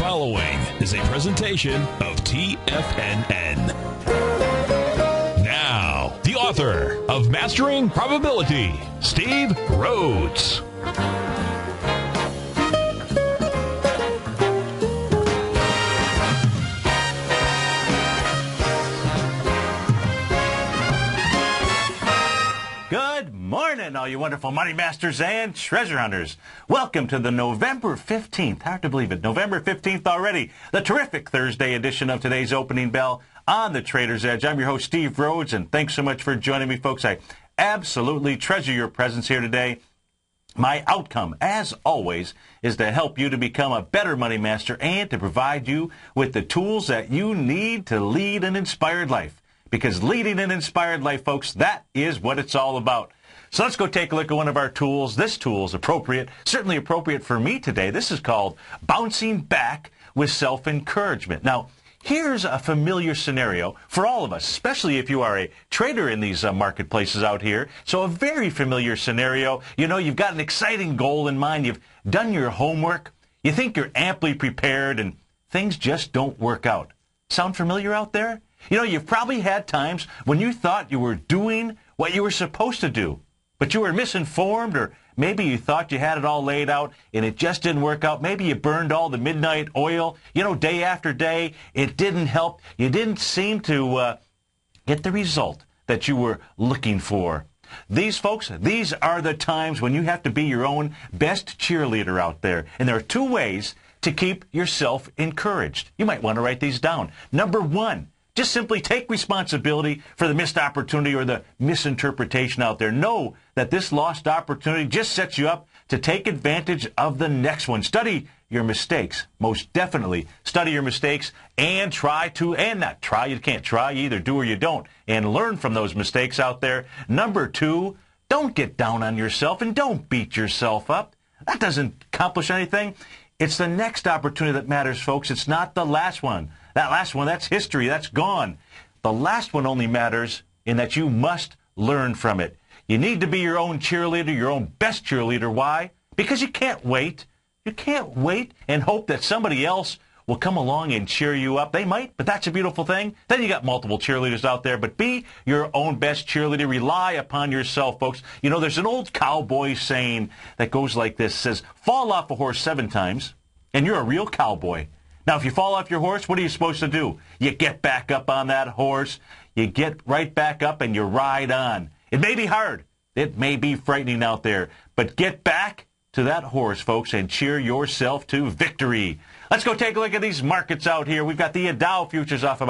following is a presentation of TFNN. Now, the author of Mastering Probability, Steve Rhodes. Good morning, all you wonderful money masters and treasure hunters. Welcome to the November 15th, hard to believe it, November 15th already, the terrific Thursday edition of today's Opening Bell on the Trader's Edge. I'm your host, Steve Rhodes, and thanks so much for joining me, folks. I absolutely treasure your presence here today. My outcome, as always, is to help you to become a better money master and to provide you with the tools that you need to lead an inspired life. Because leading an inspired life, folks, that is what it's all about. So let's go take a look at one of our tools. This tool is appropriate, certainly appropriate for me today. This is called Bouncing Back with Self-Encouragement. Now, here's a familiar scenario for all of us, especially if you are a trader in these marketplaces out here. So a very familiar scenario. You know, you've got an exciting goal in mind. You've done your homework. You think you're amply prepared, and things just don't work out. Sound familiar out there? You know, you've probably had times when you thought you were doing what you were supposed to do, but you were misinformed, or maybe you thought you had it all laid out and it just didn't work out. Maybe you burned all the midnight oil, you know, day after day. It didn't help. You didn't seem to get the result that you were looking for. These folks, these are the times when you have to be your own best cheerleader out there. And there are two ways to keep yourself encouraged. You might want to write these down. Number one, just simply take responsibility for the missed opportunity or the misinterpretation out there. Know that this lost opportunity just sets you up to take advantage of the next one. Study your mistakes. Most definitely study your mistakes and you can't try, you either do or you don't, and learn from those mistakes out there. Number two, don't get down on yourself and don't beat yourself up. That doesn't accomplish anything. It's the next opportunity that matters, folks. It's not the last one. That last one, that's history. That's gone. The last one only matters in that you must learn from it. You need to be your own cheerleader, your own best cheerleader. Why? Because you can't wait. You can't wait and hope that somebody else will come along and cheer you up. They might, but that's a beautiful thing. Then you got multiple cheerleaders out there, but be your own best cheerleader. Rely upon yourself, folks. You know, there's an old cowboy saying that goes like this. It says, fall off a horse 7 times, and you're a real cowboy. Now, if you fall off your horse, what are you supposed to do? You get back up on that horse. You get right back up and you ride on. It may be hard. It may be frightening out there. But get back to that horse, folks, and cheer yourself to victory. Let's go take a look at these markets out here. We've got the Dow futures off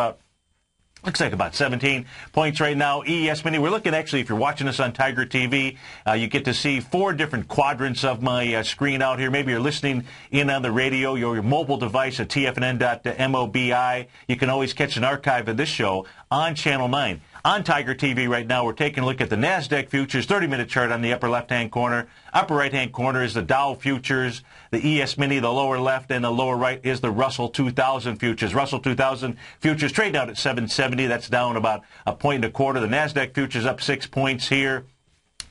looks like about 17 points right now. ES Mini, we're looking actually, if you're watching us on TigerTV, you get to see 4 different quadrants of my screen out here. Maybe you're listening in on the radio, your mobile device at tfnn.mobi. You can always catch an archive of this show on Channel 9. On TigerTV right now, we're taking a look at the NASDAQ futures, 30-minute chart on the upper left-hand corner. Upper right-hand corner is the Dow futures, the ES Mini, the lower left, and the lower right is the Russell 2000 futures. Russell 2000 futures trade out at 770. That's down about 1.25 points. The NASDAQ futures up 6 points here.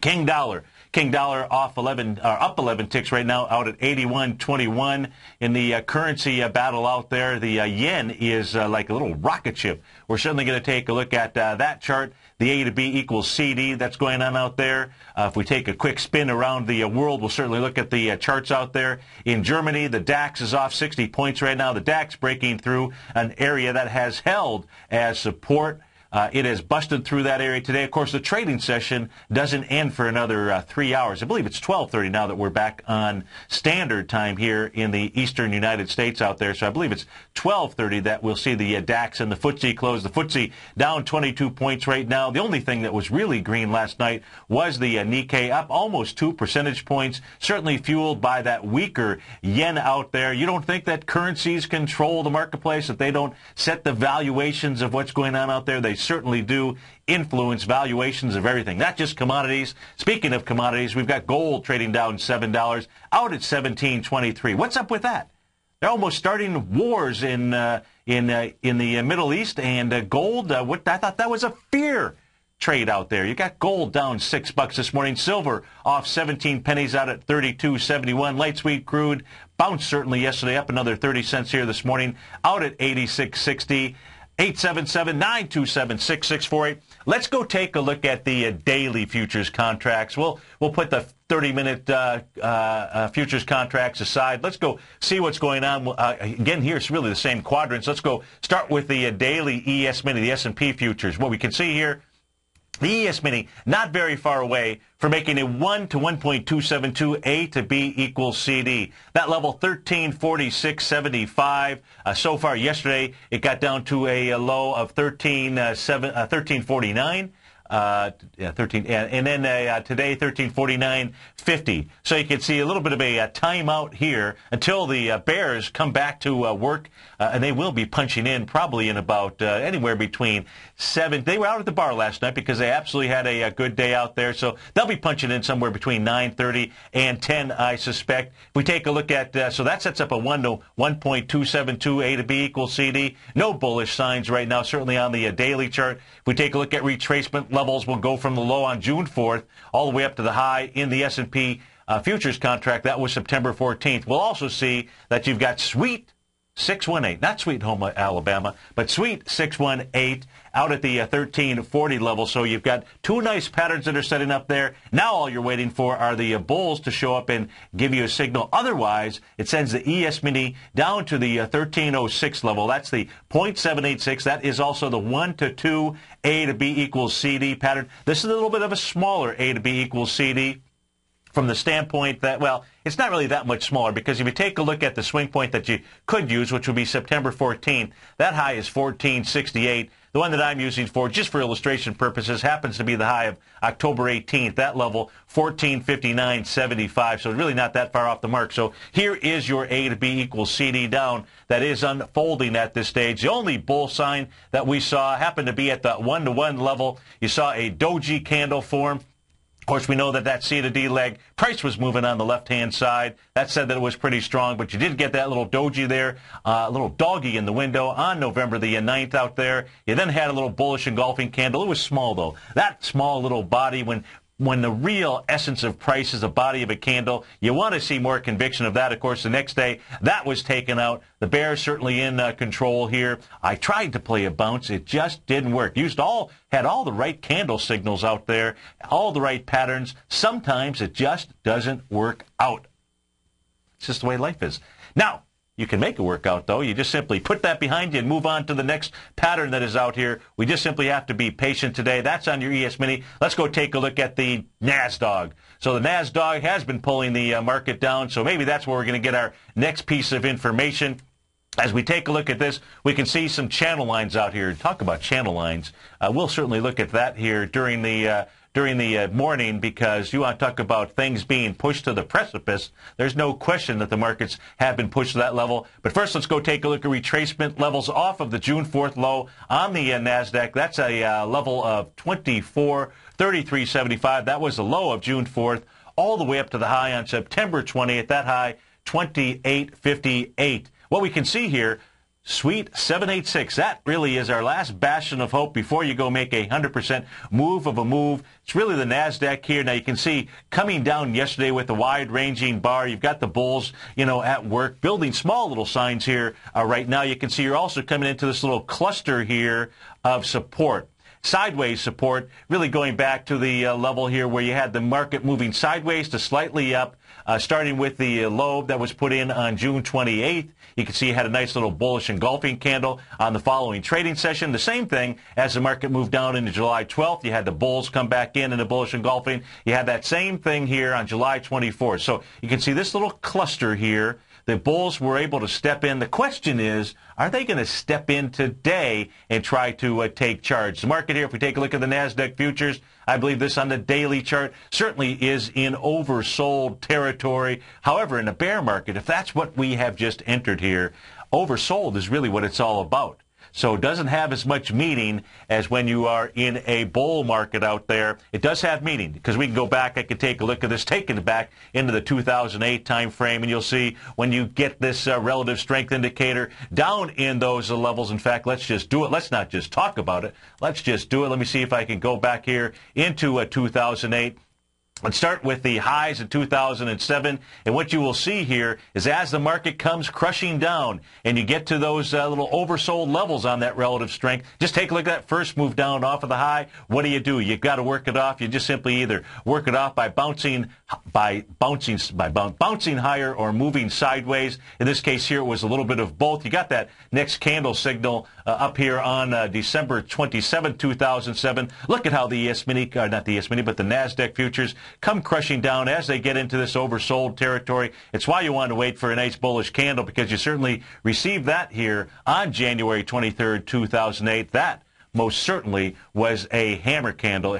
King dollar up 11 ticks right now, out at 81.21. In the currency battle out there, the yen is like a little rocket ship. We're certainly going to take a look at that chart. The A to B equals CD that's going on out there. If we take a quick spin around the world, we'll certainly look at the charts out there. In Germany, the DAX is off 60 points right now. The DAX breaking through an area that has held as support. It has busted through that area today. Of course, the trading session doesn't end for another 3 hours. I believe it's 12:30 now that we're back on standard time here in the eastern United States out there. So I believe it's 12:30 that we'll see the DAX and the FTSE close. The FTSE down 22 points right now. The only thing that was really green last night was the Nikkei up almost 2 percentage points, certainly fueled by that weaker yen out there. You don't think that currencies control the marketplace, that they don't set the valuations of what's going on out there? They certainly do influence valuations of everything, not just commodities. Speaking of commodities, we've got gold trading down $7, out at $17.23. What's up with that? They're almost starting wars in the Middle East, and gold. I thought that was a fear. trade out there. You got gold down $6 this morning. Silver off 17 pennies out at 32.71. Light sweet crude bounced certainly yesterday, up another 30 cents here this morning, out at 86.60. 877-927-6648. Let's go take a look at the daily futures contracts. We'll put the 30-minute futures contracts aside. Let's go see what's going on. Again, here it's really the same quadrants. Let's go start with the daily ES Mini, the S&P futures. What we can see here, the ES Mini not very far away from making a 1 to 1.272 A to B equals CD. That level 1346.75. So far yesterday, it got down to a low of 1349. And then today 1349.50. So you can see a little bit of a timeout here until the bears come back to work, and they will be punching in probably in about anywhere between 7. They were out at the bar last night because they absolutely had a good day out there, so they'll be punching in somewhere between 9:30 and 10, I suspect. If we take a look at, so that sets up a 1 to 1.272 A to B equals CD. No bullish signs right now, certainly on the daily chart. If we take a look at retracement levels, will go from the low on June 4th all the way up to the high in the S&P futures contract. That was September 14th. We'll also see that you've got sweet 618, not Sweet Home Alabama, but Sweet 618 out at the 1340 level. So you've got two nice patterns that are setting up there. Now all you're waiting for are the bulls to show up and give you a signal. Otherwise, it sends the ES Mini down to the 1306 level. That's the 0.786. That is also the 1 to 2 A to B equals CD pattern. This is a little bit of a smaller A to B equals CD, from the standpoint that, well, it's not really that much smaller, because if you take a look at the swing point that you could use, which would be September 14th, that high is 1468. The one that I'm using for, just for illustration purposes, happens to be the high of October 18th. That level, 1459.75. So it's really not that far off the mark. So here is your A to B equals CD down that is unfolding at this stage. The only bull sign that we saw happened to be at the 1-to-1 level. You saw a doji candle form. Of course, we know that that C to D leg, price was moving on the left-hand side. That said that it was pretty strong, but you did get that little doji there, a little doggy in the window on November the 9th out there. You then had a little bullish engulfing candle. It was small, though. That small little body, when the real essence of price is the body of a candle, you want to see more conviction of that. Of course, the next day, that was taken out. The bears certainly in control here. I tried to play a bounce. It just didn't work. Had all the right candle signals out there, all the right patterns. Sometimes it just doesn't work out. It's just the way life is. Now, you can make it work out, though. You just simply put that behind you and move on to the next pattern that is out here. We just simply have to be patient today. That's on your ES Mini. Let's go take a look at the NASDAQ. So the NASDAQ has been pulling the market down, so maybe that's where we're going to get our next piece of information. As we take a look at this, we can see some channel lines out here. Talk about channel lines. We'll certainly look at that here during the morning, because you want to talk about things being pushed to the precipice. There's no question that the markets have been pushed to that level. But first, let's go take a look at retracement levels off of the June 4th low on the NASDAQ. That's a level of 2433.75. That was the low of June 4th, all the way up to the high on September 20th. That high, 2858. What we can see here, Sweet 786, that really is our last bastion of hope before you go make a 100% move of a move. It's really the NASDAQ here. Now you can see coming down yesterday with the wide-ranging bar. You've got the bulls, at work, building small little signs here right now. You can see you're also coming into this little cluster here of support. Sideways support, really going back to the level here where you had the market moving sideways to slightly up, starting with the low that was put in on June 28th. You can see you had a nice little bullish engulfing candle on the following trading session. The same thing as the market moved down into July 12th. You had the bulls come back in the bullish engulfing. You had that same thing here on July 24th. So you can see this little cluster here. The bulls were able to step in. The question is, are they going to step in today and try to take charge? The market here, if we take a look at the NASDAQ futures, I believe this on the daily chart certainly is in oversold territory. However, in a bear market, if that's what we have just entered here, oversold is really what it's all about. so it doesn't have as much meaning as when you are in a bull market out there. It does have meaning because we can go back. I could take a look at this, take it back into the 2008 time frame, and you'll see when you get this relative strength indicator down in those levels. In fact, let's just do it. Let's not just talk about it. Let's just do it. Let me see if I can go back here into 2008. Let's start with the highs in 2007, and what you will see here is as the market comes crushing down and you get to those little oversold levels on that relative strength, just take a look at that first move down off of the high. What do? You've got to work it off. You just simply either work it off by bouncing higher or moving sideways. In this case here, it was a little bit of both. You got that next candle signal up here on December 27, 2007. Look at how the not the ES Mini, but the NASDAQ futures come crushing down as they get into this oversold territory. It's why you want to wait for a nice bullish candle, because you certainly received that here on January 23rd, 2008. That most certainly was a hammer candle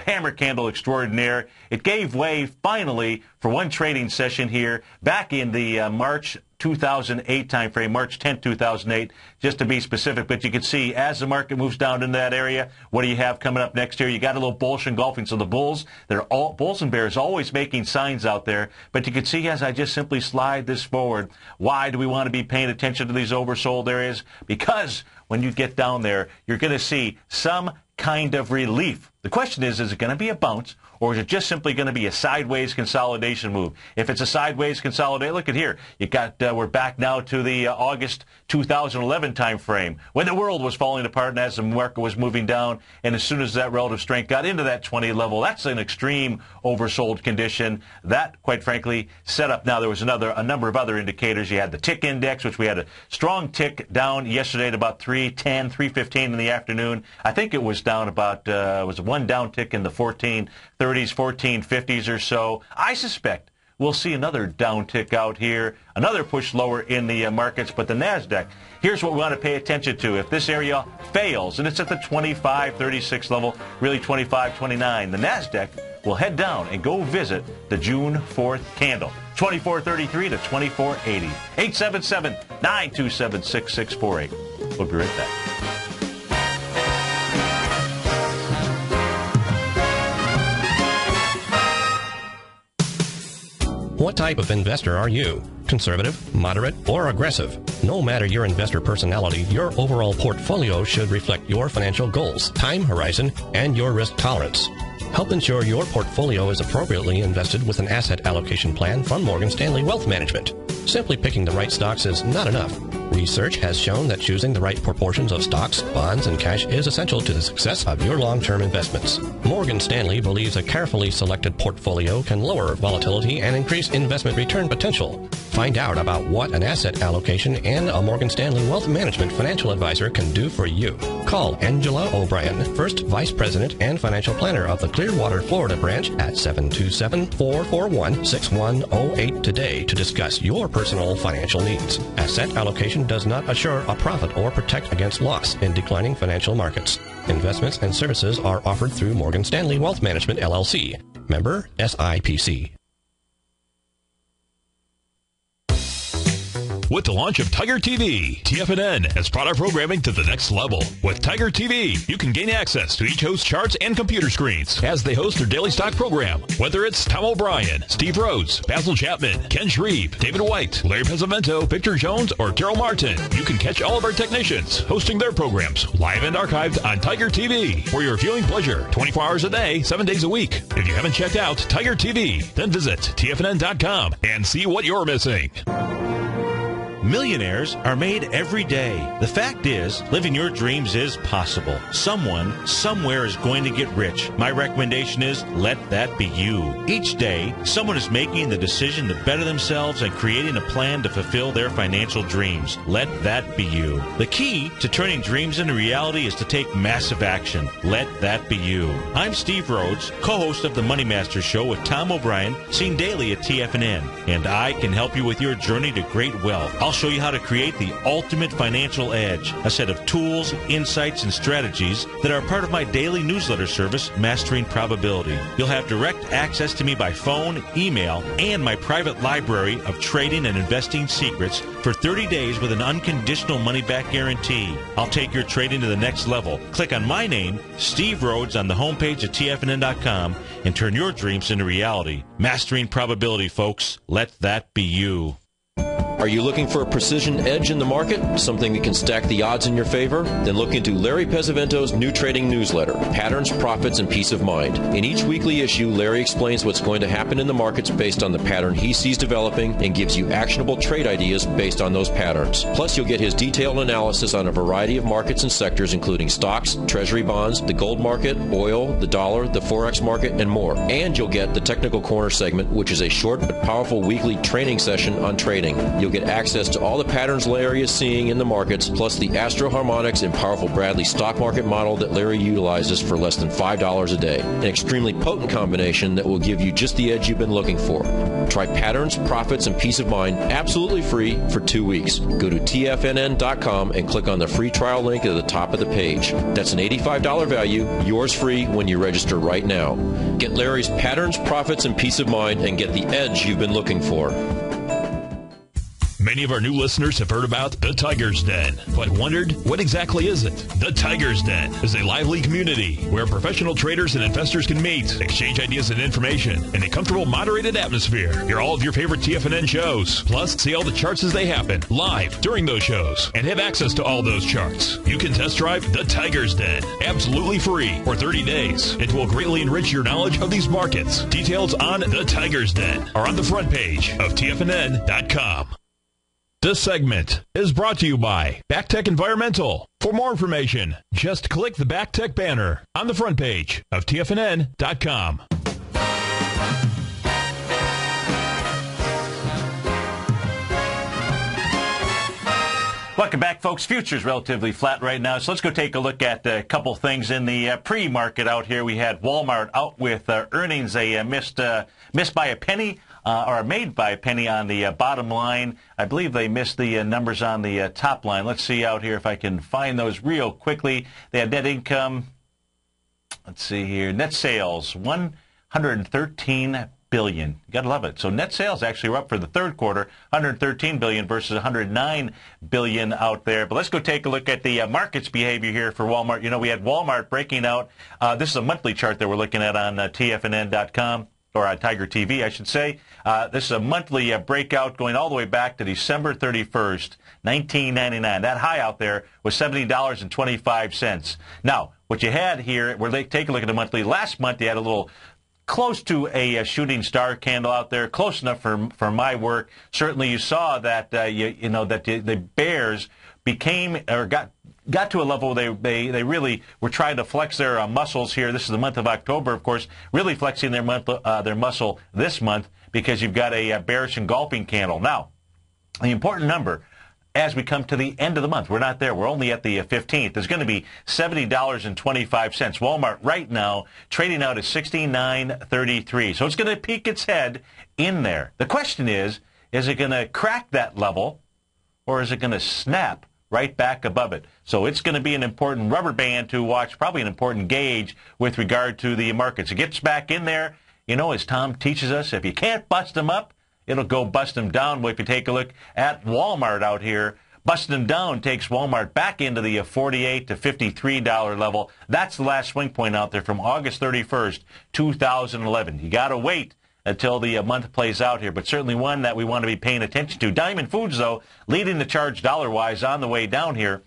extraordinaire. It gave way finally for one trading session here back in the March 2008 time frame, March 10, 2008, just to be specific. But you can see as the market moves down into that area, what do you have coming up next here? You got a little bullish engulfing. So the bulls and bears always making signs out there. But you can see as I just simply slide this forward, why do we want to be paying attention to these oversold areas? Because when you get down there, you're going to see some kind of relief. The question is it going to be a bounce, or is it just simply going to be a sideways consolidation move? If it's a sideways consolidation, look at here. We're back now to the August 2011 time frame when the world was falling apart and as the market was moving down. And as soon as that relative strength got into that 20 level, that's an extreme oversold condition. That, quite frankly, set up. Now there was a number of other indicators. You had the tick index, which we had a strong tick down yesterday at about 3:10, 3:15 in the afternoon. I think it was down about was one down tick in the 1430s, 1450s or so. I suspect we'll see another down tick out here, another push lower in the markets. But the NASDAQ, here's what we want to pay attention to. If this area fails, and it's at the 2536 level, really 2529, the NASDAQ will head down and go visit the June 4th candle, 2433 to 2480. 877-927-6648. We'll be right back. What type of investor are you? Conservative, moderate, or aggressive? No matter your investor personality, your overall portfolio should reflect your financial goals, time horizon, and your risk tolerance. Help ensure your portfolio is appropriately invested with an asset allocation plan from Morgan Stanley Wealth Management. Simply picking the right stocks is not enough. Research has shown that choosing the right proportions of stocks, bonds, and cash is essential to the success of your long-term investments. Morgan Stanley believes a carefully selected portfolio can lower volatility and increase investment return potential. Find out about what an asset allocation and a Morgan Stanley Wealth Management financial advisor can do for you. Call Angela O'Brien, First Vice President and Financial Planner of the Clearwater, Florida branch at 727-441-6108 today to discuss your personal financial needs. Asset allocation does not assure a profit or protect against loss in declining financial markets. Investments and services are offered through Morgan Stanley Wealth Management, LLC. Member SIPC. With the launch of TigerTV, TFNN has brought our programming to the next level. With TigerTV, you can gain access to each host's charts and computer screens as they host their daily stock program. Whether it's Tom O'Brien, Steve Rhodes, Basil Chapman, Ken Shreve, David White, Larry Pesavento, Victor Jones, or Terrell Martin, you can catch all of our technicians hosting their programs live and archived on TigerTV for your viewing pleasure 24 hours a day, 7 days a week. If you haven't checked out TigerTV, then visit TFNN.com and see what you're missing. Millionaires are made every day. The fact is, living your dreams is possible. Someone, somewhere is going to get rich. My recommendation is, let that be you. Each day, someone is making the decision to better themselves and creating a plan to fulfill their financial dreams. Let that be you. The key to turning dreams into reality is to take massive action. Let that be you. I'm Steve Rhodes, co-host of the Money Master Show with Tom O'Brien, seen daily at TFNN, and I can help you with your journey to great wealth. I'll show you how to create the ultimate financial edge, a set of tools, insights, and strategies that are part of my daily newsletter service, Mastering Probability. You'll have direct access to me by phone, email, and my private library of trading and investing secrets for 30 days with an unconditional money-back guarantee. I'll take your trading to the next level. Click on my name, Steve Rhodes, on the homepage of TFNN.com and turn your dreams into reality. Mastering Probability, folks. Let that be you. Are you looking for a precision edge in the market? Something that can stack the odds in your favor? Then look into Larry Pesavento's new trading newsletter, Patterns, Profits, and Peace of Mind. In each weekly issue, Larry explains what's going to happen in the markets based on the pattern he sees developing and gives you actionable trade ideas based on those patterns. Plus, you'll get his detailed analysis on a variety of markets and sectors, including stocks, treasury bonds, the gold market, oil, the dollar, the forex market, and more. And you'll get the Technical Corner segment, which is a short but powerful weekly training session on trading. You'll get access to all the patterns Larry is seeing in the markets, plus the Astro Harmonics and powerful Bradley stock market model that Larry utilizes for less than $5 a day. An extremely potent combination that will give you just the edge you've been looking for. Try Patterns, Profits, and Peace of Mind absolutely free for 2 weeks. Go to TFNN.com and click on the free trial link at the top of the page. That's an $85 value, yours free when you register right now. Get Larry's Patterns, Profits, and Peace of Mind and get the edge you've been looking for. Many of our new listeners have heard about the Tiger's Den, but wondered, what exactly is it? The Tiger's Den is a lively community where professional traders and investors can meet, exchange ideas and information in a comfortable, moderated atmosphere. Hear all of your favorite TFNN shows, plus see all the charts as they happen live during those shows, and have access to all those charts. You can test drive the Tiger's Den absolutely free for 30 days. It will greatly enrich your knowledge of these markets. Details on the Tiger's Den are on the front page of TFNN.com. This segment is brought to you by BackTech Environmental. For more information, just click the BackTech banner on the front page of TFNN.com. Welcome back, folks. Futures relatively flat right now, so let's go take a look at a couple things in the pre-market out here. We had Walmart out with earnings. They missed by a penny. Or made by a penny on the bottom line. I believe they missed the numbers on the top line. Let's see out here if I can find those real quickly. They had net income. Let's see here. Net sales, $113 billion. You got to love it. So net sales actually were up for the third quarter, $113 billion versus $109 billion out there. But let's go take a look at the market's behavior here for Walmart. You know, we had Walmart breaking out. This is a monthly chart that we're looking at on TFNN.com. Or on TigerTV, I should say. This is a monthly breakout going all the way back to December 31st, 1999. That high out there was $70.25. Now, what you had here, take a look at the monthly. Last month, you had a little close to a shooting star candle out there, close enough for my work. Certainly, you saw that that the bears became or got to a level where they really were trying to flex their muscles here. This is the month of October, of course, really flexing their muscle this month because you've got a bearish engulfing candle. Now, the important number as we come to the end of the month, we're not there. We're only at the 15th. It's going to be $70.25. Walmart right now trading out at $69.33. So it's going to peek its head in there. The question is it going to crack that level or is it going to snap right back above it? So it's going to be an important rubber band to watch, probably an important gauge with regard to the markets. It gets back in there, as Tom teaches us, if you can't bust them up, it'll go bust them down. Well, if you take a look at Walmart out here, busting them down takes Walmart back into the $48 to $53 level. That's the last swing point out there from August 31st, 2011. You got to wait until the month plays out here, but certainly one that we want to be paying attention to. Diamond Foods, though, leading the charge dollar-wise on the way down here.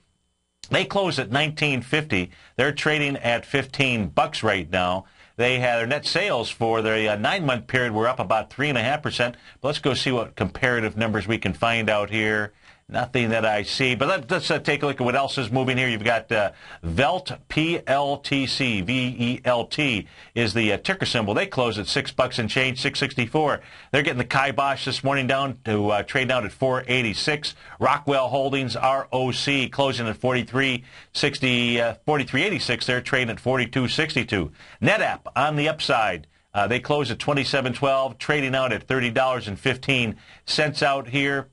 They close at $19.50. They're trading at $15 right now. They had their net sales for their 9-month period were up about 3.5%. But let's go see what comparative numbers we can find out here. Nothing that I see. But let's take a look at what else is moving here. You've got VELT, PLTC, VELT is the ticker symbol. They close at $6 and change, $6.64. They're getting the kibosh this morning down to trade down at $4.86. Rockwell Holdings, ROC, closing at $43.86. They're trading at $42.62. NetApp on the upside. They close at $27.12, trading out at $30.15 out here.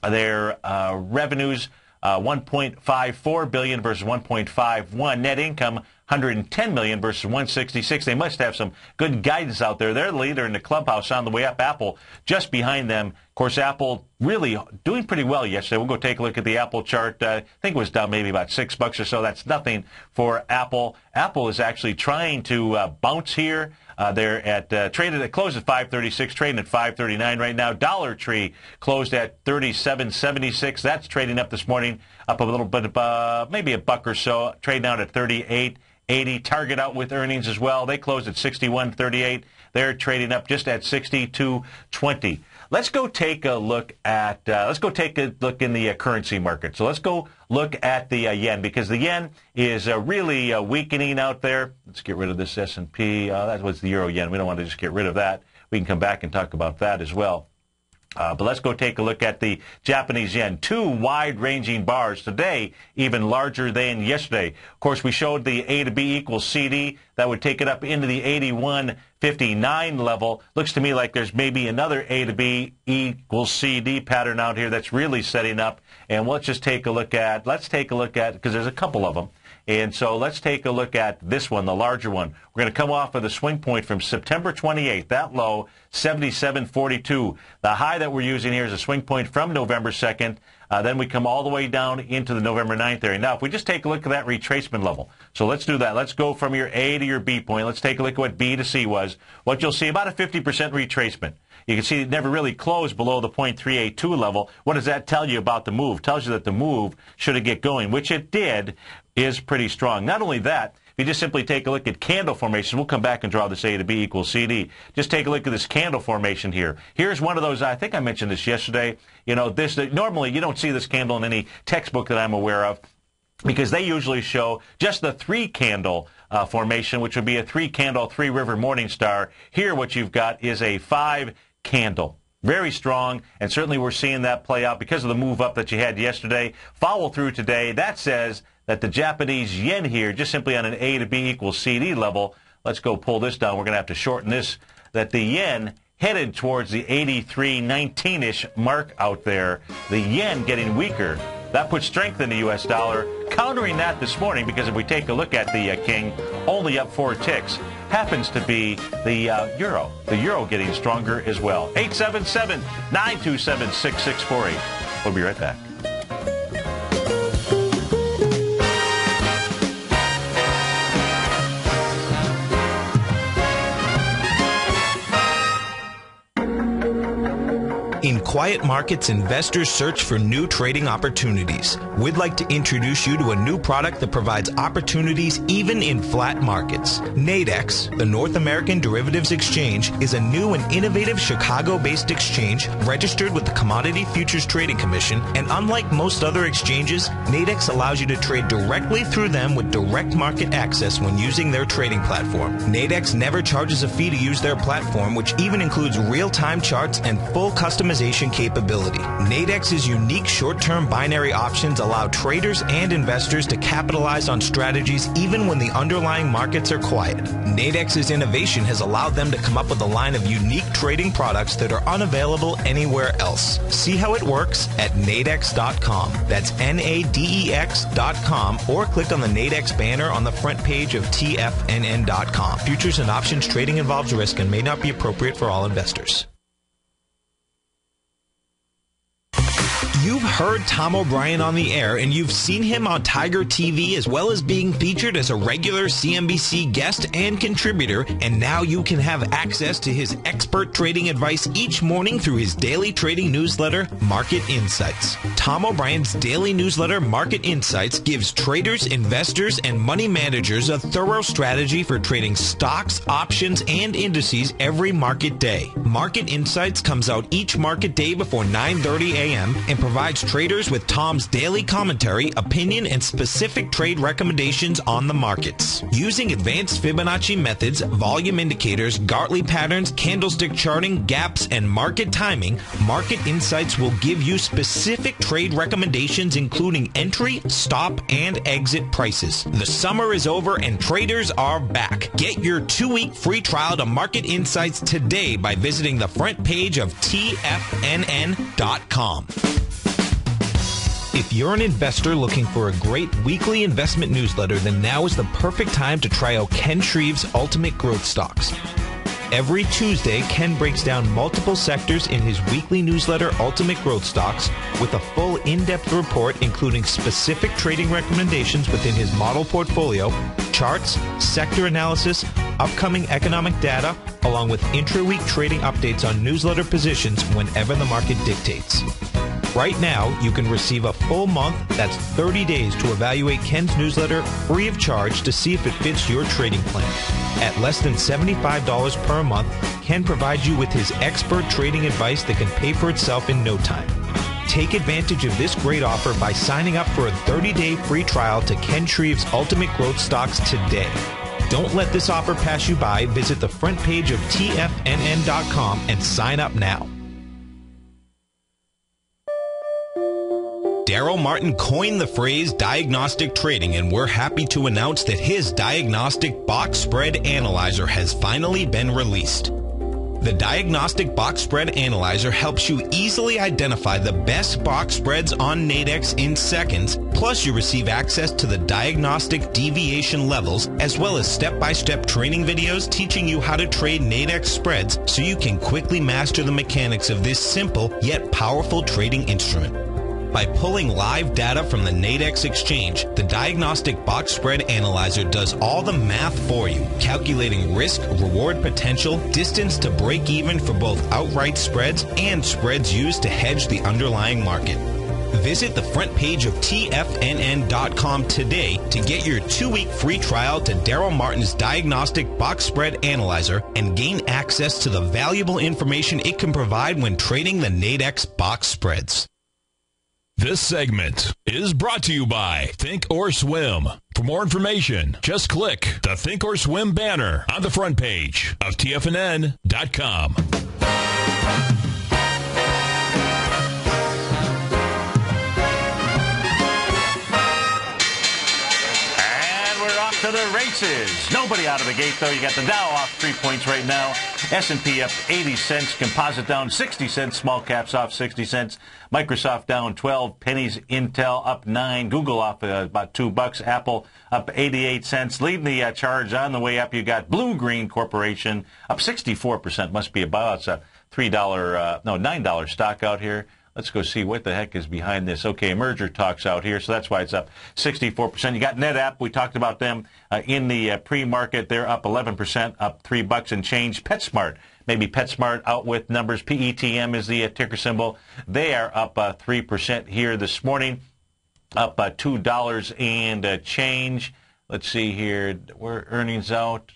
Their revenues, $1.54 billion versus $1.51. Net income, $110 million versus $166. They must have some good guidance out there. They're the leader in the clubhouse on the way up. Apple just behind them. Of course, Apple really doing pretty well yesterday. We'll go take a look at the Apple chart. I think it was down maybe about $6 or so. That's nothing for Apple. Apple is actually trying to bounce here. They're at traded at close at 536, trading at 539 right now. Dollar Tree closed at 37.76. That's trading up this morning, up a little bit, maybe a buck or so. Trading out at 38.80. Target out with earnings as well. They closed at 61.38. They're trading up just at 62.20. Let's go take a look at in the currency market. So let's go look at the yen, because the yen is really weakening out there. Let's get rid of this S&P. That was the euro yen. We don't want to just get rid of that. We can come back and talk about that as well. But let's go take a look at the Japanese yen. Two wide-ranging bars today, even larger than yesterday. Of course, we showed the A to B equals CD. That would take it up into the 81.59 level. Looks to me like there's maybe another A to B equals CD pattern out here that's really setting up. And let's take a look at, because there's a couple of them. And so let's take a look at this one, the larger one. We're going to come off of the swing point from September 28th. That low, 77.42. The high that we're using here is a swing point from November 2nd. Then we come all the way down into the November 9th area. Now, if we just take a look at that retracement level. So let's do that. Let's go from your A to your B point. Let's take a look at what B to C was. What you'll see, about a 50% retracement. You can see it never really closed below the 0.382 level. What does that tell you about the move? It tells you that the move, should it get going, which it did, is pretty strong. Not only that, if you just simply take a look at candle formation, we'll come back and draw this A to B equals CD. Just take a look at this candle formation here. Here's one of those, I think I mentioned this yesterday. You know, normally you don't see this candle in any textbook that I'm aware of, because they usually show just the three candle formation, which would be a three candle, three river morning star. Here what you've got is a five candle. Very strong, and certainly we're seeing that play out because of the move up that you had yesterday. Follow through today. That says that the Japanese yen here, just simply on an A to B equals CD level, let's go pull this down. We're going to have to shorten this, that the yen headed towards the 83.19-ish mark out there. The yen getting weaker. That puts strength in the U.S. dollar. Countering that this morning, because if we take a look at the king, only up 4 ticks, happens to be the euro. The euro getting stronger as well. 877-927-6648. We'll be right back. In quiet markets, investors search for new trading opportunities. We'd like to introduce you to a new product that provides opportunities even in flat markets. Nadex, the North American Derivatives Exchange, is a new and innovative Chicago-based exchange registered with the Commodity Futures Trading Commission, and unlike most other exchanges, Nadex allows you to trade directly through them with direct market access when using their trading platform. Nadex never charges a fee to use their platform, which even includes real-time charts and full customization capability. Nadex's unique short-term binary options allow traders and investors to capitalize on strategies even when the underlying markets are quiet. Nadex's innovation has allowed them to come up with a line of unique trading products that are unavailable anywhere else. See how it works at nadex.com. That's NADEX.com, or click on the Nadex banner on the front page of TFNN.com. Futures and options trading involves risk and may not be appropriate for all investors. You've heard Tom O'Brien on the air, and you've seen him on Tiger TV, as well as being featured as a regular CNBC guest and contributor, and now you can have access to his expert trading advice each morning through his daily trading newsletter, Market Insights. Tom O'Brien's daily newsletter, Market Insights, gives traders, investors, and money managers a thorough strategy for trading stocks, options, and indices every market day. Market Insights comes out each market day before 9:30 a.m. and provides traders with Tom's daily commentary, opinion, and specific trade recommendations on the markets. Using advanced Fibonacci methods, volume indicators, Gartley patterns, candlestick charting, gaps, and market timing, Market Insights will give you specific trade recommendations including entry, stop, and exit prices. The summer is over and traders are back. Get your 2-week free trial to Market Insights today by visiting the front page of TFNN.com. If you're an investor looking for a great weekly investment newsletter, then now is the perfect time to try out Ken Shreve's Ultimate Growth Stocks. Every Tuesday, Ken breaks down multiple sectors in his weekly newsletter, Ultimate Growth Stocks, with a full in-depth report including specific trading recommendations within his model portfolio, charts, sector analysis, upcoming economic data, along with intra-week trading updates on newsletter positions whenever the market dictates. Right now, you can receive a full month, that's 30 days, to evaluate Ken's newsletter free of charge to see if it fits your trading plan. At less than $75 per month, Ken provides you with his expert trading advice that can pay for itself in no time. Take advantage of this great offer by signing up for a 30-day free trial to Ken Shreve's Ultimate Growth Stocks today. Don't let this offer pass you by. Visit the front page of TFNN.com and sign up now. Daryl Martin coined the phrase diagnostic trading, and we're happy to announce that his diagnostic box spread analyzer has finally been released. The Diagnostic Box Spread Analyzer helps you easily identify the best box spreads on Nadex in seconds, plus you receive access to the diagnostic deviation levels, as well as step-by-step training videos teaching you how to trade Nadex spreads so you can quickly master the mechanics of this simple yet powerful trading instrument. By pulling live data from the Nadex exchange, the Diagnostic Box Spread Analyzer does all the math for you, calculating risk, reward potential, distance to break even for both outright spreads and spreads used to hedge the underlying market. Visit the front page of TFNN.com today to get your 2-week free trial to Daryl Martin's Diagnostic Box Spread Analyzer and gain access to the valuable information it can provide when trading the Nadex box spreads. This segment is brought to you by Think or Swim. For more information, just click the Think or Swim banner on the front page of TFNN.com. To the races. Nobody out of the gate, though. You got the Dow off 3 points right now. S&P up 80 cents. Composite down 60 cents. Small caps off 60 cents. Microsoft down 12 pennies. Intel up 9. Google off about $2. Apple up 88 cents. Leading the charge on the way up, you got Blue Green Corporation up 64%. Must be about a $9 stock out here. Let's go see what the heck is behind this. Okay, merger talks out here, so that's why it's up 64%. You got NetApp. We talked about them in the pre-market. They're up 11%, up $3 and change. PetSmart, maybe PetSmart out with numbers. PETM is the ticker symbol. They are up 3% here this morning, up $2 and change. Let's see here. We're earnings out.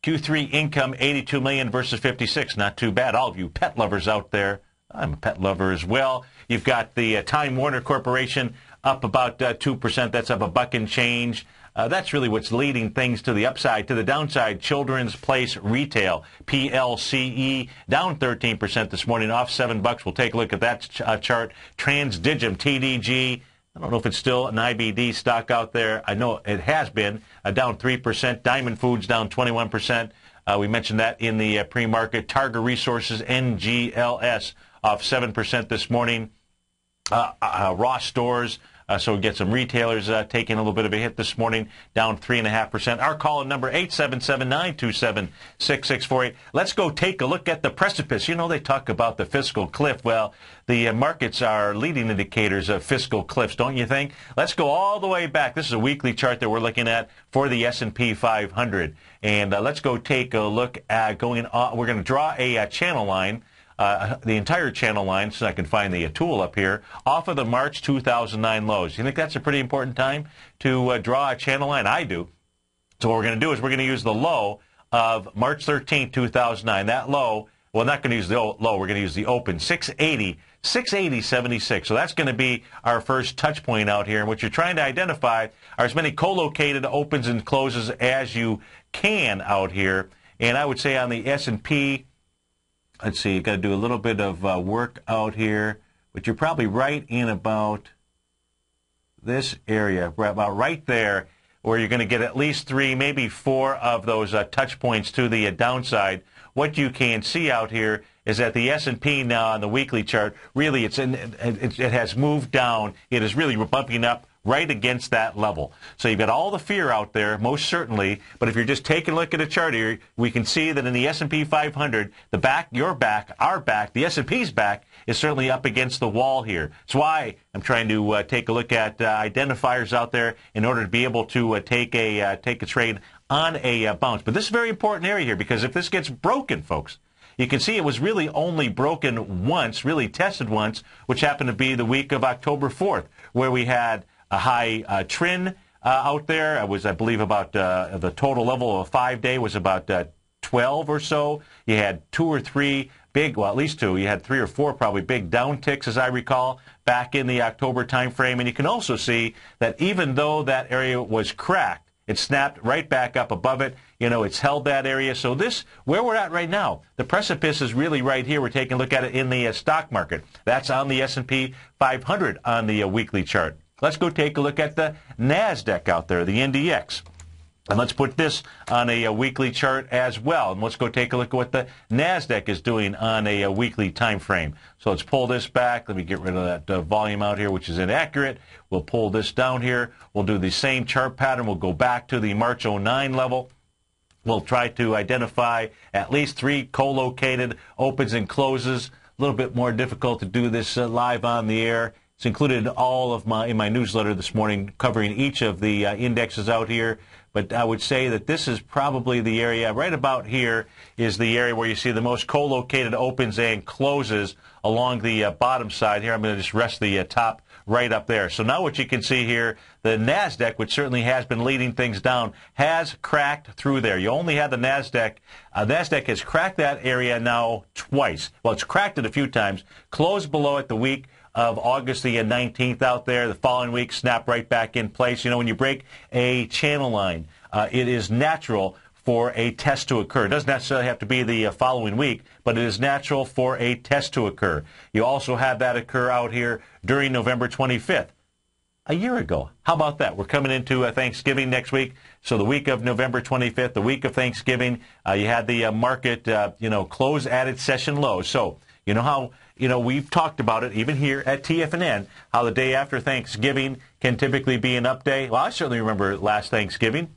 Q3 income, $82 million versus $56. Not too bad. All of you pet lovers out there, I'm a pet lover as well. You've got the Time Warner Corporation up about 2%. That's up $1 and change. That's really what's leading things to the upside. To the downside, Children's Place Retail, PLCE, down 13% this morning, off $7. We'll take a look at that chart. Transdigem, TDG, I don't know if it's still an IBD stock out there. I know it has been down 3%. Diamond Foods down 21%. We mentioned that in the pre-market. Targa Resources, NGLS, off 7% this morning. Ross Stores, so we get some retailers taking a little bit of a hit this morning, down 3.5%. Our call-in number, 877-927-6648. Let's go take a look at the precipice. You know, they talk about the fiscal cliff. Well, the markets are leading indicators of fiscal cliffs, don't you think? Let's go all the way back. This is a weekly chart that we're looking at for the S&P 500. And let's go take a look at going on. We're going to draw a channel line. The entire channel line, so I can find the tool up here, off of the March 2009 lows. You think that's a pretty important time to draw a channel line? I do. So what we're going to do is we're going to use the low of March 13, 2009. That low, well, not going to use the low, we're going to use the open, 680.76. So that's going to be our first touch point out here. And what you're trying to identify are as many co-located opens and closes as you can out here. And I would say on the S&P, let's see, you've got to do a little bit of work out here, but you're probably right in about this area, about right there, where you're going to get at least 3, maybe 4 of those touch points to the downside what you can see out here is that the S&P now on the weekly chart, really it has moved down. It is really bumping up right against that level. So you've got all the fear out there, most certainly, but if you're just taking a look at a chart here, we can see that in the S&P 500, the back, your back, our back, the S&P's back is certainly up against the wall here. That's why I'm trying to take a look at identifiers out there in order to be able to take a trade on a bounce. But this is a very important area here, because if this gets broken, folks, you can see it was really only broken once, really tested once, which happened to be the week of October 4th, where we had a high trend out there. It was, I believe, about the total level of a 5-day was about 12 or so. You had 2 or 3 big, well, at least 2. You had 3 or 4 probably big down ticks, as I recall, back in the October time frame. And you can also see that even though that area was cracked, it snapped right back up above it. You know, it's held that area. So this, where we're at right now, the precipice is really right here. We're taking a look at it in the stock market. That's on the S&P 500 on the weekly chart. Let's go take a look at the NASDAQ out there, the NDX. And let's put this on a weekly chart as well. And let's go take a look at what the NASDAQ is doing on a weekly time frame. So let's pull this back. Let me get rid of that volume out here, which is inaccurate. We'll pull this down here. We'll do the same chart pattern. We'll go back to the March 09 level. We'll try to identify at least 3 co-located opens and closes. A little bit more difficult to do this live on the air. It's included in my newsletter this morning, covering each of the indexes out here. But I would say that this is probably the area right about here is the area where you see the most co-located opens and closes along the bottom side here. I'm going to just rest the top right up there. So now what you can see here, the NASDAQ, which certainly has been leading things down, has cracked through there. You only had the NASDAQ. NASDAQ has cracked that area now twice. Well, it's cracked it a few times. Closed below it the week of August the 19th out there. The following week, snap right back in place. You know, when you break a channel line, it is natural for a test to occur. It doesn't necessarily have to be the following week, but it is natural for a test to occur. You also had that occur out here during November 25th, a year ago. How about that? We're coming into Thanksgiving next week. So the week of November 25th, the week of Thanksgiving, you had the market, close at its session low. So you know how, we've talked about it even here at TFNN, how the day after Thanksgiving can typically be an up day. Well, I certainly remember last Thanksgiving,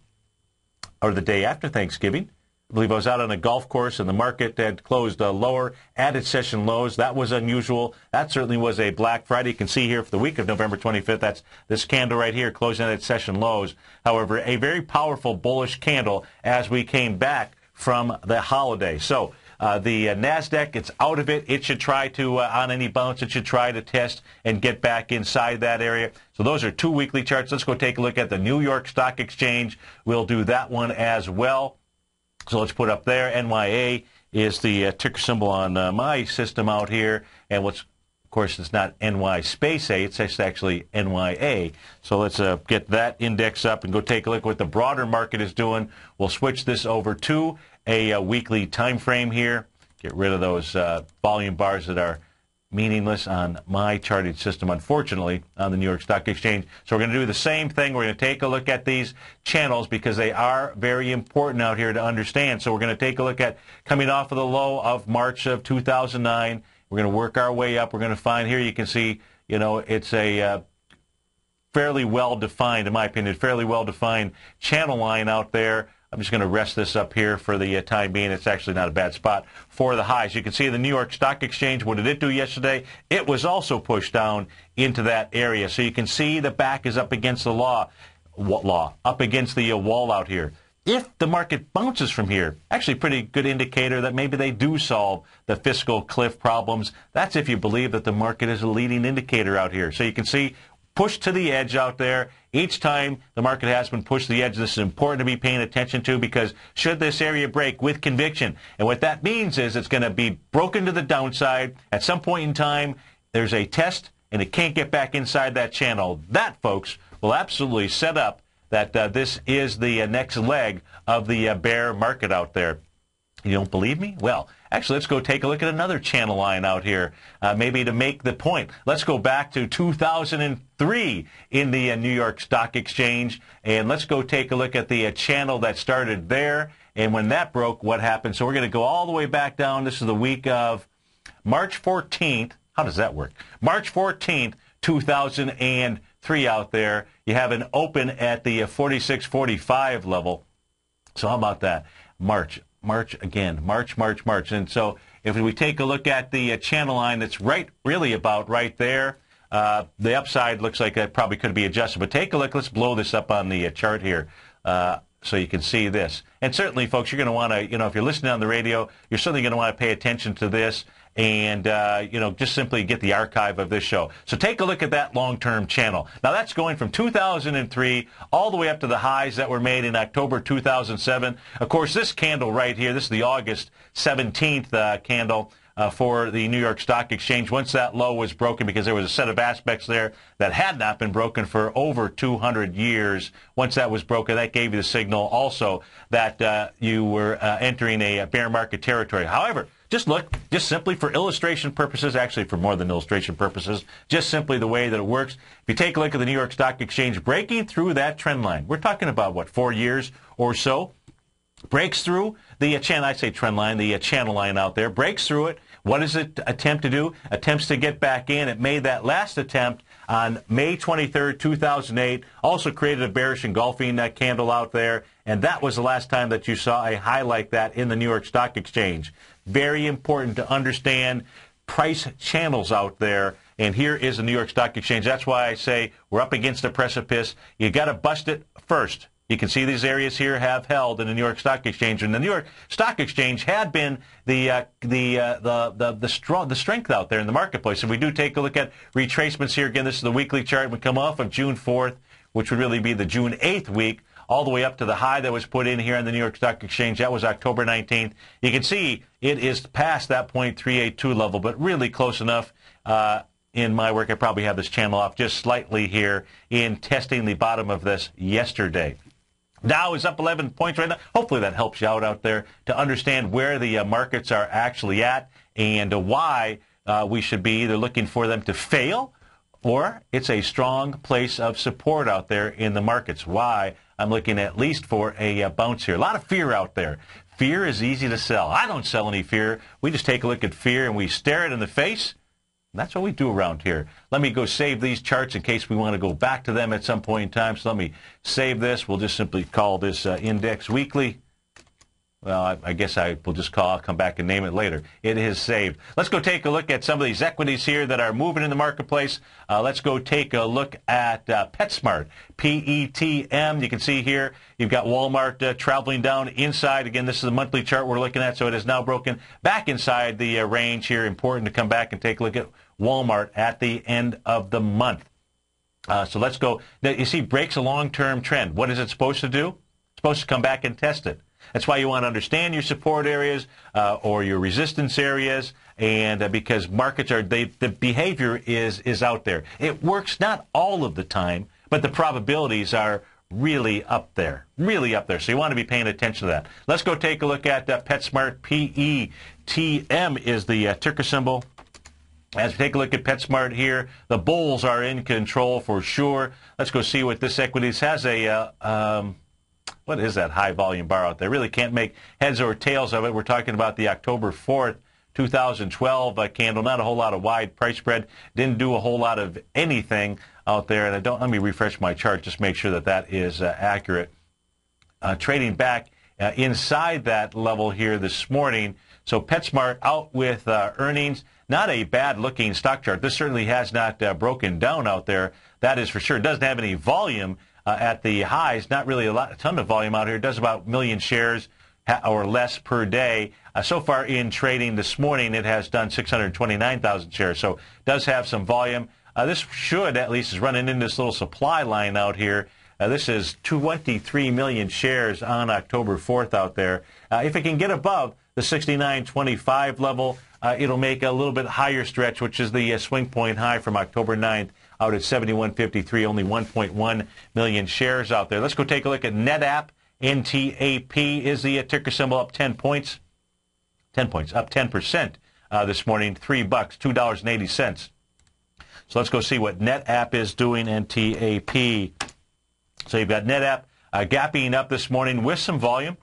or the day after Thanksgiving. I believe I was out on a golf course and the market had closed lower at its session lows. That was unusual. That certainly was a Black Friday. You can see here for the week of November 25th, that's this candle right here closing at its session lows. However, a very powerful bullish candle as we came back from the holiday. So the NASDAQ, it's out of it. It should try to, on any bounce, it should try to test and get back inside that area. So those are 2 weekly charts. Let's go take a look at the New York Stock Exchange. We'll do that one as well. So let's put up there. NYA is the ticker symbol on my system out here. And of course, it's not NY space A. It's actually NYA. So let's get that index up and go take a look at what the broader market is doing. We'll switch this over to a weekly time frame here. Get rid of those volume bars that are meaningless on my charting system, unfortunately, on the New York Stock Exchange. So we're going to do the same thing. We're going to take a look at these channels because they are very important out here to understand. So we're going to take a look at coming off of the low of March of 2009. We're going to work our way up. We're going to find here, you can see, it's a fairly well-defined, in my opinion, fairly well-defined channel line out there. I'm just going to rest this up here for the time being. It's actually not a bad spot for the highs. You can see the New York Stock Exchange. What did it do yesterday? It was also pushed down into that area. So you can see the back is up against the up against the wall out here. If the market bounces from here, actually a pretty good indicator that maybe they do solve the fiscal cliff problems. That's if you believe that the market is a leading indicator out here. So you can see pushed to the edge out there. Each time the market has been pushed to the edge, this is important to be paying attention to because should this area break with conviction, and what that means is it's going to be broken to the downside. At some point in time, there's a test, and it can't get back inside that channel. That, folks, will absolutely set up that this is the next leg of the bear market out there. You don't believe me? Well, actually, let's go take a look at another channel line out here, maybe to make the point. Let's go back to 2003 in the New York Stock Exchange, and let's go take a look at the channel that started there And when that broke, what happened? So we're going to go all the way back down. This is the week of March 14th. How does that work? March 14th, 2003 out there. You have an open at the 46.45 level. So how about that? March again. March. And so if we take a look at the channel line, that's really about right there. The upside looks like that probably could be adjusted. But take a look. Let's blow this up on the chart here so you can see this. And certainly, folks, you're going to want to, if you're listening on the radio, you're certainly going to want to pay attention to this and, just simply get the archive of this show. So take a look at that long-term channel. Now, that's going from 2003 all the way up to the highs that were made in October 2007. Of course, this candle right here, this is the August 17th candle for the New York Stock Exchange. Once that low was broken, because there was a set of aspects there that had not been broken for over 200 years, once that was broken, that gave you the signal also that you were entering a bear market territory. However, just simply for illustration purposes, actually for more than illustration purposes, just simply the way that it works. If you take a look at the New York Stock Exchange breaking through that trend line, we're talking about, 4 years or so, breaks through the trend line, the channel line out there, breaks through it. What does it attempt to do? Attempts to get back in. It made that last attempt on May 23rd, 2008, also created a bearish engulfing candle out there, and that was the last time that you saw a high like that in the New York Stock Exchange. Very important to understand price channels out there, and here is the New York Stock Exchange. That's why I say we're up against a precipice. You got to bust it first. You can see these areas here have held in the New York Stock Exchange, and the New York Stock Exchange had been the strength out there in the marketplace. If we do take a look at retracements here, again, this is the weekly chart. We come off of June 4th, which would really be the June 8th week, all the way up to the high that was put in here on the New York Stock Exchange. That was October 19th. You can see it is past that 0.382 level, but really close enough. In my work, I probably have this channel off just slightly here in testing the bottom of this yesterday. Dow is up 11 points right now. Hopefully that helps you out there to understand where the markets are actually at and why we should be either looking for them to fail or it's a strong place of support out there in the markets. Why I'm looking at least for a bounce here. A lot of fear out there. Fear is easy to sell. I don't sell any fear. We just take a look at fear and we stare it in the face. That's what we do around here. Let me go save these charts in case we want to go back to them at some point in time. So let me save this. We'll just simply call this Index Weekly. Well, I guess I will just I'll come back and name it later. It is saved. Let's go take a look at some of these equities here that are moving in the marketplace. Let's go take a look at PetSmart, PETM. You can see here you've got Walmart traveling down inside. Again, this is the monthly chart we're looking at, so it is now broken back inside the range here. Important to come back and take a look at Walmart at the end of the month. So let's go. Now, you see, breaks a long-term trend. What is it supposed to do? It's supposed to come back and test it. That's why you want to understand your support areas or your resistance areas, and because markets are, the behavior is out there. It works not all of the time, but the probabilities are really up there, So you want to be paying attention to that. Let's go take a look at PetSmart. PETM is the ticker symbol. As we take a look at PetSmart here, the bulls are in control for sure. Let's go see what this equities has what is that high volume bar out there? Really can't make heads or tails of it. We're talking about the October 4th, 2012 candle. Not a whole lot of wide price spread. Didn't do a whole lot of anything out there. And let me refresh my chart, just make sure that that is accurate. Trading back inside that level here this morning. So PetSmart out with earnings. Not a bad-looking stock chart. This certainly has not broken down out there. That is for sure. It doesn't have any volume at the highs. Not really a ton of volume out here. It does about 1 million shares or less per day. So far in trading this morning, it has done 629,000 shares. So it does have some volume. This should, at least, is running into this little supply line out here. This is 23 million shares on October 4th out there. If it can get above the 69.25 level, it'll make a little bit higher stretch, which is the swing point high from October 9th out at 71.53, only 1.1 million shares out there. Let's go take a look at NetApp. NTAP is the ticker symbol, up 10 points. 10 points, up 10% this morning, $3, $2.80. So let's go see what NetApp is doing, NTAP. So you've got NetApp gapping up this morning with some volume.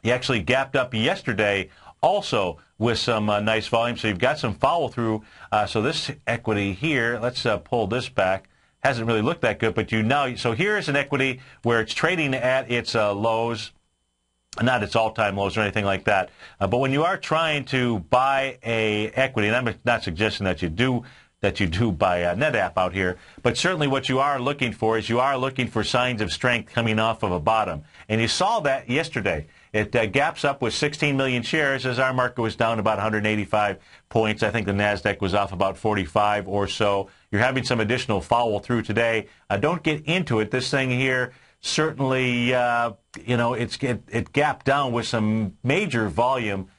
He actually gapped up yesterday also with some nice volume. So you've got some follow through. So this equity here, let's pull this back. Hasn't really looked that good, but so here's an equity where it's trading at its lows, not its all-time lows or anything like that. But when you are trying to buy a equity, and I'm not suggesting that you do buy a NetApp out here, but certainly what you are looking for is you are looking for signs of strength coming off of a bottom. And you saw that yesterday. It gaps up with 16 million shares as our market was down about 185 points. I think the NASDAQ was off about 45 or so. You're having some additional follow through today. Don't get into it. This thing here certainly, it gapped down with some major volume.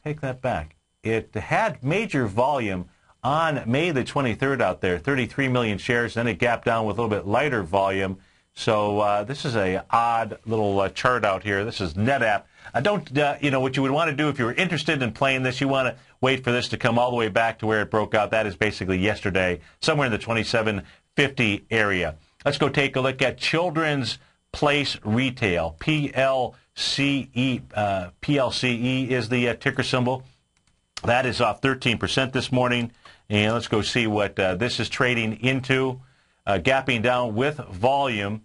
Take that back. It had major volume on May the 23rd out there, 33 million shares. Then it gapped down with a little bit lighter volume. So this is a odd little chart out here. This is NetApp. What you would want to do if you were interested in playing this, you want to wait for this to come all the way back to where it broke out. That is basically yesterday, somewhere in the 2750 area. Let's go take a look at Children's Place Retail. PLCE is the ticker symbol. That is off 13% this morning. And let's go see what this is trading into. Gapping down with volume.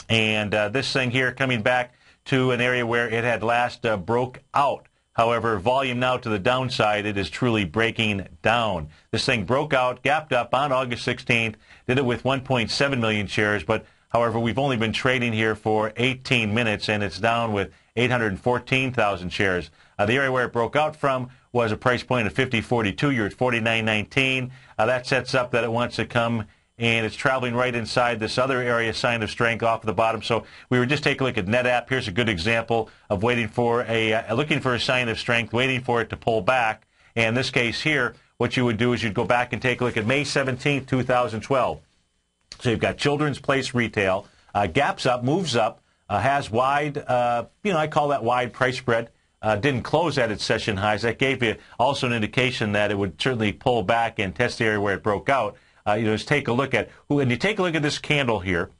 And this thing here coming back to an area where it had last broke out. However, volume now to the downside, it is truly breaking down. This thing broke out, gapped up on August 16th, did it with 1.7 million shares. But, however, we've only been trading here for 18 minutes, and it's down with 814,000 shares. The area where it broke out from was a price point of 50.42. You're at 49.19. That sets up that it wants to come, and it's traveling right inside this other area, sign of strength off of the bottom. So we were just taking a look at NetApp. Here's a good example of looking for a sign of strength, waiting for it to pull back. And in this case here, what you would do is you'd go back and take a look at May 17th, 2012. So you've got Children's Place Retail, gaps up, moves up, has wide, I call that wide price spread. Didn't close at its session highs. That gave you also an indication that it would certainly pull back and test the area where it broke out. Just take a look at and you take a look at this candle here.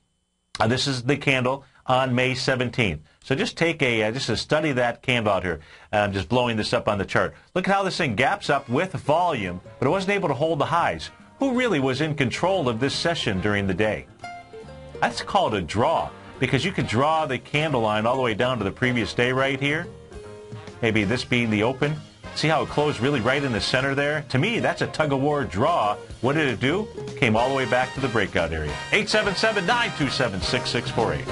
This is the candle on May 17th. So just take just to study that candle out here. I'm just blowing this up on the chart. Look at how this thing gaps up with volume, but it wasn't able to hold the highs. Who really was in control of this session during the day? That's called a draw, because you could draw the candle line all the way down to the previous day right here. Maybe this being the open. See how it closed really right in the center there? To me, that's a tug-of-war draw. What did it do? Came all the way back to the breakout area. 877-927-6648.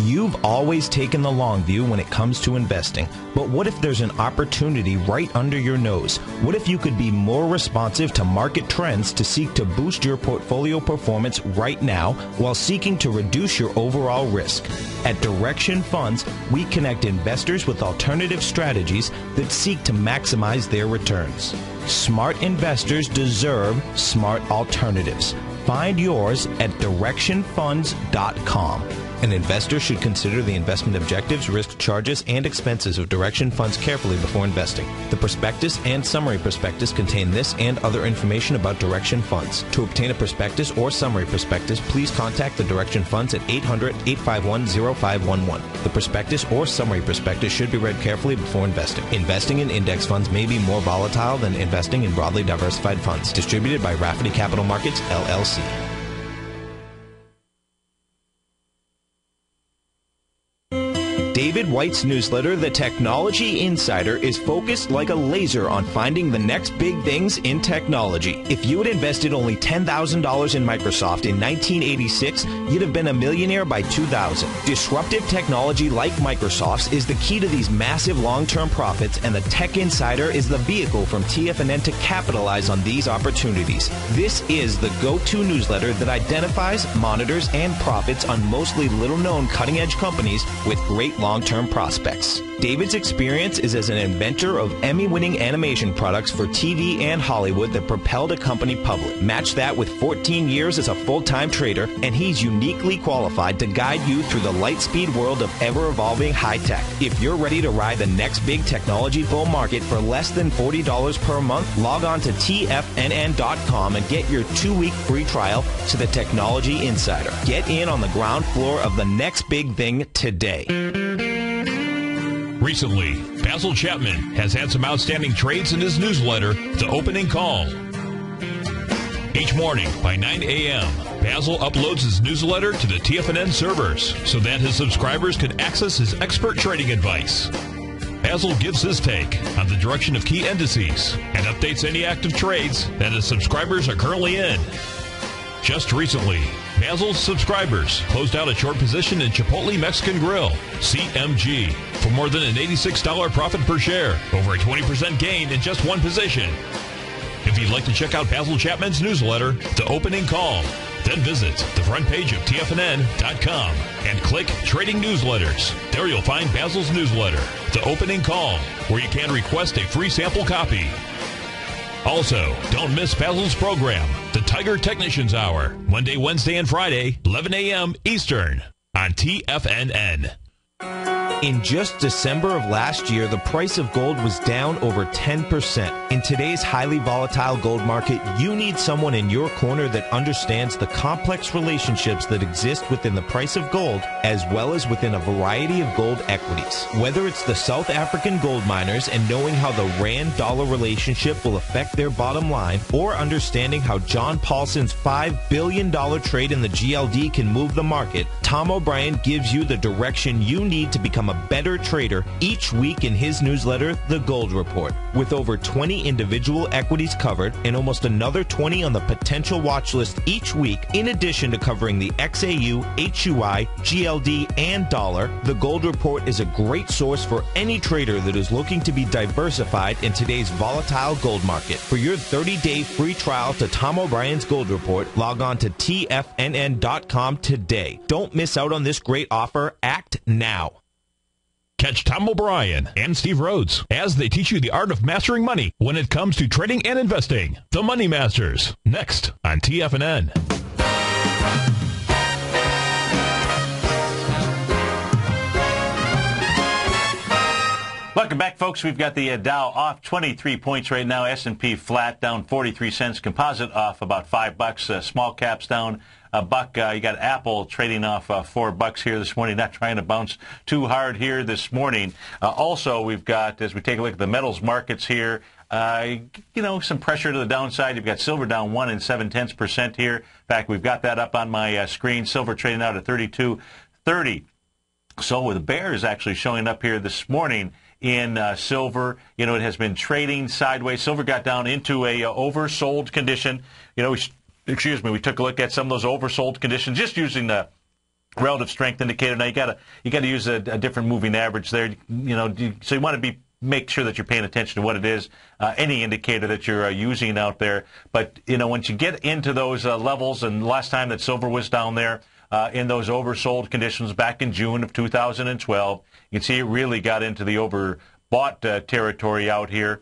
You've always taken the long view when it comes to investing, but what if there's an opportunity right under your nose? What if you could be more responsive to market trends to seek to boost your portfolio performance right now while seeking to reduce your overall risk? At Direction Funds, we connect investors with alternative strategies that seek to maximize their returns. Smart investors deserve smart alternatives. Find yours at directionfunds.com. An investor should consider the investment objectives, risk charges, and expenses of Direction Funds carefully before investing. The prospectus and summary prospectus contain this and other information about Direction Funds. To obtain a prospectus or summary prospectus, please contact the Direction Funds at 800-851-0511. The prospectus or summary prospectus should be read carefully before investing. Investing in index funds may be more volatile than investing in broadly diversified funds. Distributed by Rafferty Capital Markets, LLC. David White's newsletter, The Technology Insider, is focused like a laser on finding the next big things in technology. If you had invested only $10,000 in Microsoft in 1986, you'd have been a millionaire by 2000. Disruptive technology like Microsoft's is the key to these massive long-term profits, and the Tech Insider is the vehicle from TFNN to capitalize on these opportunities. This is the go-to newsletter that identifies, monitors, and profits on mostly little-known cutting-edge companies with great long-term prospects. David's experience is as an inventor of Emmy-winning animation products for TV and Hollywood that propelled a company public. Match that with 14 years as a full-time trader, and he's uniquely qualified to guide you through the light-speed world of ever-evolving high-tech. If you're ready to ride the next big technology bull market for less than $40 per month, log on to TFNN.com and get your 2-week free trial to the Technology Insider. Get in on the ground floor of the next big thing today. Recently, Basil Chapman has had some outstanding trades in his newsletter, The Opening Call. Each morning by 9 a.m., Basil uploads his newsletter to the TFNN servers so that his subscribers can access his expert trading advice. Basil gives his take on the direction of key indices and updates any active trades that his subscribers are currently in. Just recently, Basil's subscribers closed out a short position in Chipotle Mexican Grill, CMG, for more than an $86 profit per share, over a 20% gain in just one position. If you'd like to check out Basil Chapman's newsletter, The Opening Call, then visit the front page of TFNN.com and click Trading Newsletters. There you'll find Basil's newsletter, The Opening Call, where you can request a free sample copy. Also, don't miss Basil's program, The Tiger Technicians Hour, Monday, Wednesday, and Friday, 11 a.m. Eastern, on TFNN. In just December of last year, the price of gold was down over 10%. In today's highly volatile gold market, you need someone in your corner that understands the complex relationships that exist within the price of gold, as well as within a variety of gold equities. Whether it's the South African gold miners and knowing how the Rand-dollar relationship will affect their bottom line, or understanding how John Paulson's $5 billion trade in the GLD can move the market, Tom O'Brien gives you the direction you need to become a better trader each week in his newsletter, The Gold Report. With over 20 individual equities covered and almost another 20 on the potential watch list each week, in addition to covering the XAU, HUI, GLD, and dollar, The Gold Report is a great source for any trader that is looking to be diversified in today's volatile gold market. For your 30-day free trial to Tom O'Brien's Gold Report, log on to TFNN.com today. Don't miss out on this great offer. Act now. Catch Tom O'Brien and Steve Rhodes as they teach you the art of mastering money when it comes to trading and investing. The Money Masters, next on TFNN. Welcome back, folks. We've got the Dow off 23 points right now. S&P flat, down 43 cents. Composite off about $5. Small caps down a buck. You got Apple trading off $4 here this morning, not trying to bounce too hard here this morning. Also, we've got, as we take a look at the metals markets here, some pressure to the downside. You've got silver down 1 7/10% here. In fact, we've got that up on my screen. Silver trading out at $32.30. So the bears actually showing up here this morning in silver. It has been trading sideways. Silver got down into a oversold condition. We took a look at some of those oversold conditions, just using the relative strength indicator. Now you got to use a different moving average there. So you want to make sure that you're paying attention to what it is, any indicator that you're using out there. But once you get into those levels, and last time that silver was down there in those oversold conditions back in June of 2012, you can see it really got into the overbought territory out here.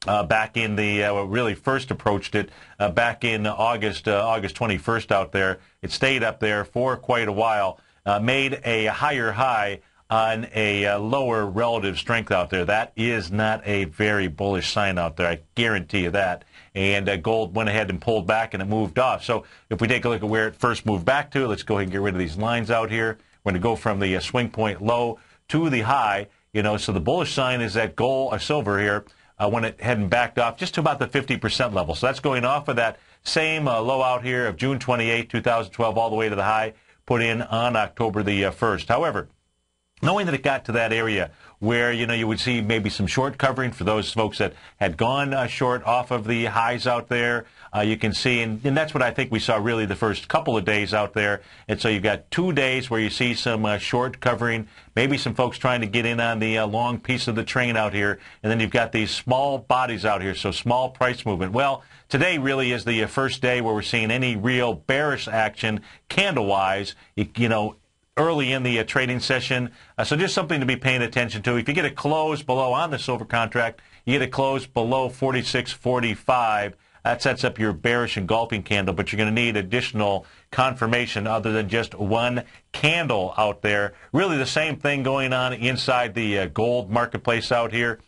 Back in the really first approached it back in August 21st out there. It stayed up there for quite a while, made a higher high on a lower relative strength out there. That is not a very bullish sign out there, I guarantee you that. And gold went ahead and pulled back and it moved off. So if we take a look at where it first moved back to, let's go ahead and get rid of these lines out here. We're going to go from the swing point low to the high. So the bullish sign is that gold or silver here. When it hadn't backed off just to about the 50% level. So that's going off of that same low out here of June 28, 2012, all the way to the high put in on October the 1st. However, knowing that it got to that area where, you would see maybe some short covering for those folks that had gone short off of the highs out there, you can see, and that's what I think we saw really the first couple of days out there. And so you've got 2 days where you see some short covering, maybe some folks trying to get in on the long piece of the train out here, and then you've got these small bodies out here, so small price movement. Well, today really is the first day where we're seeing any real bearish action candle-wise. early in the trading session. So just something to be paying attention to. If you get a close below on the silver contract, you get a close below 46.45. That sets up your bearish engulfing candle, but you're going to need additional confirmation other than just one candle out there. Really the same thing going on inside the gold marketplace out here.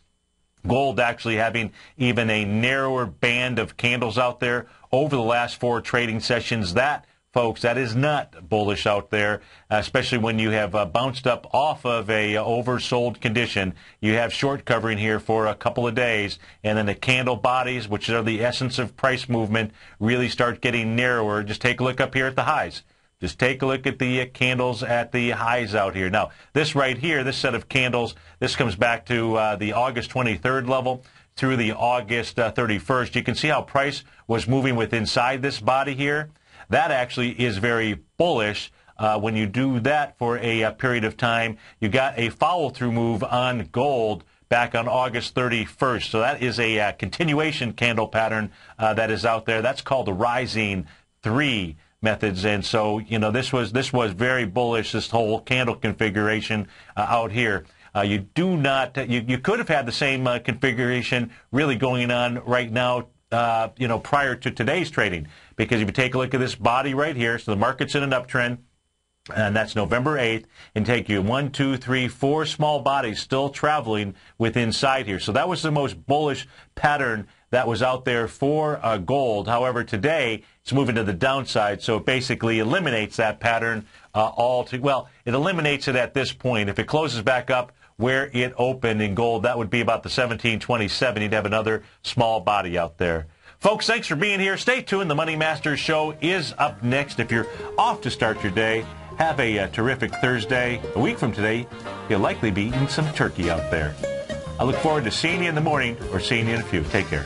Gold actually having even a narrower band of candles out there over the last 4 trading sessions. That, folks, that is not bullish out there, especially when you have bounced up off of a oversold condition. You have short covering here for a couple of days, and then the candle bodies, which are the essence of price movement, really start getting narrower. Just take a look up here at the highs. Just take a look at the candles at the highs out here. Now, this right here, this set of candles, this comes back to the August 23rd level through the August 31st. You can see how price was moving with inside this body here. That actually is very bullish. When you do that for a period of time, you got a follow-through move on gold back on August 31st. So that is a continuation candle pattern that is out there. That's called the rising 3 methods. And so, you know, this was very bullish, this whole candle configuration out here. You do not, you could have had the same configuration really going on right now, you know, prior to today's trading. Because if you take a look at this body right here, so the market's in an uptrend, and that's November 8th, and take you 1, 2, 3, 4 small bodies still traveling with inside here. So that was the most bullish pattern that was out there for gold. However, today it's moving to the downside, so it basically eliminates that pattern well, it eliminates it at this point. If it closes back up where it opened in gold, that would be about the 1727. You'd have another small body out there. Folks, thanks for being here. Stay tuned. The Money Masters Show is up next. If you're off to start your day, have a terrific Thursday. A week from today, you'll likely be eating some turkey out there. I look forward to seeing you in the morning or seeing you in a few. Take care.